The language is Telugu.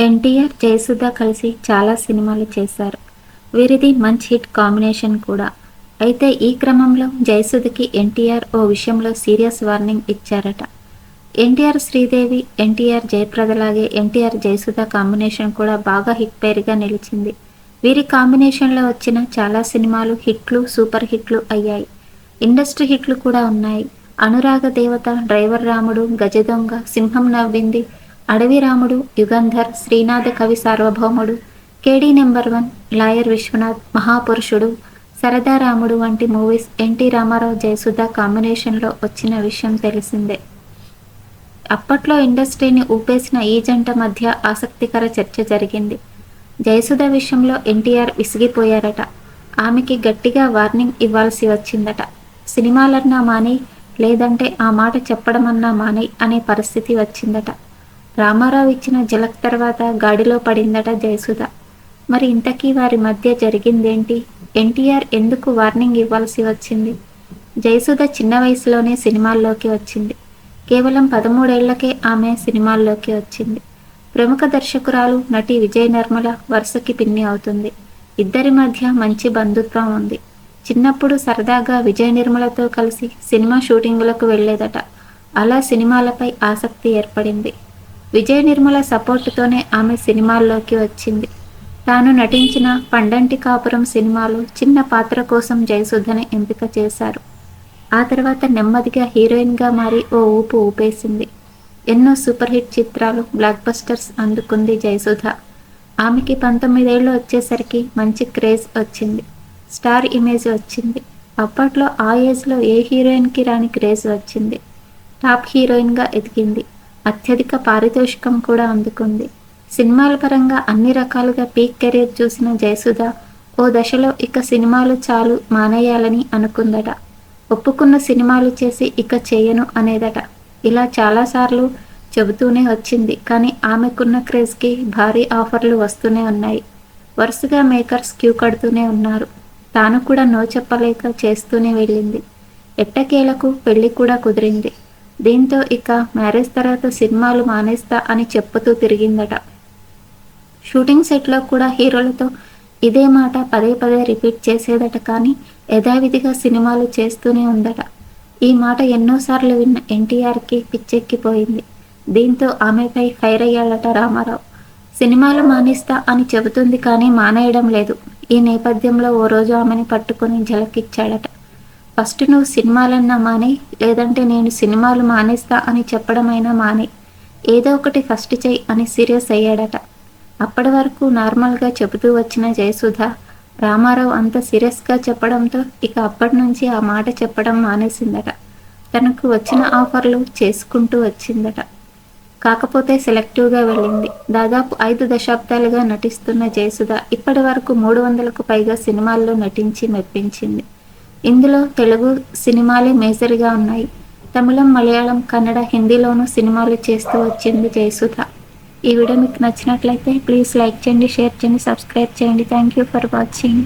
ఎన్టీఆర్, జయసుధ కలిసి చాలా సినిమాలు చేశారు. వీరిది మంచి హిట్ కాంబినేషన్ కూడా. అయితే ఈ క్రమంలో జయసుధకి ఎన్టీఆర్ ఓ విషయంలో సీరియస్ వార్నింగ్ ఇచ్చారట. ఎన్టీఆర్ శ్రీదేవి, ఎన్టీఆర్ జయప్రదలాగే ఎన్టీఆర్ జయసుధ కాంబినేషన్ కూడా బాగా హిట్ పేరుగా నిలిచింది. వీరి కాంబినేషన్లో వచ్చిన చాలా సినిమాలు హిట్లు, సూపర్ హిట్లు అయ్యాయి. ఇండస్ట్రీ హిట్లు కూడా ఉన్నాయి. అనురాగ దేవత, డ్రైవర్ రాముడు, గజదొంగ, సింహం నవ్వింది, అడవి రాముడు, యుగంధర్, శ్రీనాథ కవి సార్వభౌముడు, కేడీ నెంబర్ 1, లాయర్ విశ్వనాథ్, మహాపురుషుడు, సరదా రాముడు వంటి మూవీస్ ఎన్టీ రామారావు, జయసుధ కాంబినేషన్లో వచ్చిన విషయం తెలిసిందే. అప్పట్లో ఇండస్ట్రీని ఊపేసిన ఈ జంట మధ్య ఆసక్తికర చర్చ జరిగింది. జయసుధ విషయంలో ఎన్టీఆర్ విసిగిపోయారట. ఆమెకి గట్టిగా వార్నింగ్ ఇవ్వాల్సి వచ్చిందట. సినిమాలన్నా మాని, లేదంటే ఆ మాట చెప్పడమన్నా మాని అనే పరిస్థితి వచ్చిందట. రామారావు ఇచ్చిన ఝలక్ తర్వాత గాడిలో పడిందట జయసుధ. మరి ఇంతకీ వారి మధ్య జరిగిందేంటి? ఎన్టీఆర్ ఎందుకు వార్నింగ్ ఇవ్వాల్సి వచ్చింది? జయసుధ చిన్న వయసులోనే సినిమాల్లోకి వచ్చింది. కేవలం 13 ఏళ్లకే ఆమె సినిమాల్లోకి వచ్చింది. ప్రముఖ దర్శకురాలు, నటి విజయ నిర్మల వరుసకి పిన్ని అవుతుంది. ఇద్దరి మధ్య మంచి బంధుత్వం ఉంది. చిన్నప్పుడు సరదాగా విజయ నిర్మలతో కలిసి సినిమా షూటింగులకు వెళ్లేదట. అలా సినిమాలపై ఆసక్తి ఏర్పడింది. విజయ నిర్మల సపోర్టుతోనే ఆమె సినిమాల్లోకి వచ్చింది. తాను నటించిన పండంటి కాపురం సినిమాలో చిన్న పాత్ర కోసం జయసుధని ఎంపిక చేశారు. ఆ తర్వాత నెమ్మదిగా హీరోయిన్గా మారి ఓ ఊపు ఊపేసింది. ఎన్నో సూపర్ హిట్ చిత్రాలు, బ్లాక్ బస్టర్స్ అందుకుంది జయసుధ. ఆమెకి 19 ఏళ్ళు వచ్చేసరికి మంచి క్రేజ్ వచ్చింది. స్టార్ ఇమేజ్ వచ్చింది. అప్పట్లో ఆ ఏజ్లో ఏ హీరోయిన్కి రాని క్రేజ్ వచ్చింది. టాప్ హీరోయిన్గా ఎదిగింది. అత్యధిక పారితోషికం కూడా అందుకుంది. సినిమాల పరంగా అన్ని రకాలుగా పీక్ కెరీర్ చూసిన జయసుధ ఓ దశలో ఇక సినిమాలు చాలు మానేయాలని అనుకుందట. ఒప్పుకున్న సినిమాలు చేసి ఇక చేయను అనేదట. ఇలా చాలాసార్లు చెబుతూనే వచ్చింది. కానీ ఆమెకున్న క్రేజ్కి భారీ ఆఫర్లు వస్తూనే ఉన్నాయి. వరుసగా మేకర్స్ క్యూ కడుతూనే ఉన్నారు. తాను కూడా నో చెప్పలేక చేస్తూనే వెళ్ళింది. ఎట్టకేలకు పెళ్లి కూడా కుదిరింది. దీంతో ఇక మ్యారేజ్ తర్వాత సినిమాలు మానేస్తా అని చెప్పుతూ తిరిగిందట. షూటింగ్ సెట్లో కూడా హీరోలతో ఇదే మాట పదే పదే రిపీట్ చేసేదట. కానీ యథావిధిగా సినిమాలు చేస్తూనే ఉందట. ఈ మాట ఎన్నోసార్లు విన్న ఎన్టీఆర్కి పిచ్చెక్కిపోయింది. దీంతో ఆమెపై ఫైర్ అయ్యాడట రామారావు. సినిమాలు మానేస్తా అని చెబుతుంది కానీ మానేయడం లేదు. ఈ నేపథ్యంలో ఓ రోజు ఆమెని పట్టుకొని ఝలకిచ్చాడట. ఫస్ట్ నువ్వు సినిమాలన్నా మానే, లేదంటే నేను సినిమాలు మానేస్తా అని చెప్పడమైనా మానే, ఏదో ఒకటి ఫస్ట్ చెయ్యి అని సీరియస్ అయ్యాడట. అప్పటి వరకు నార్మల్గా చెబుతూ వచ్చిన జయసుధ రామారావు అంత సీరియస్గా చెప్పడంతో ఇక అప్పటి నుంచి ఆ మాట చెప్పడం మానేసిందట. తనకు వచ్చిన ఆఫర్లు చేసుకుంటూ వచ్చిందట. కాకపోతే సెలెక్టివ్గా వెళ్ళింది. దాదాపు 5 దశాబ్దాలుగా నటిస్తున్న జయసుధ ఇప్పటి వరకు 300కు పైగా సినిమాల్లో నటించి మెప్పించింది. ఇందులో తెలుగు సినిమాలే మేజర్గా ఉన్నాయి. తమిళం, మలయాళం, కన్నడ, హిందీలోనూ సినిమాలు చేస్తూ వచ్చింది జయసుధ. ఈ వీడియో మీకు నచ్చినట్లయితే ప్లీజ్ లైక్ చేయండి, షేర్ చేయండి, సబ్స్క్రైబ్ చేయండి. Thank you for watching.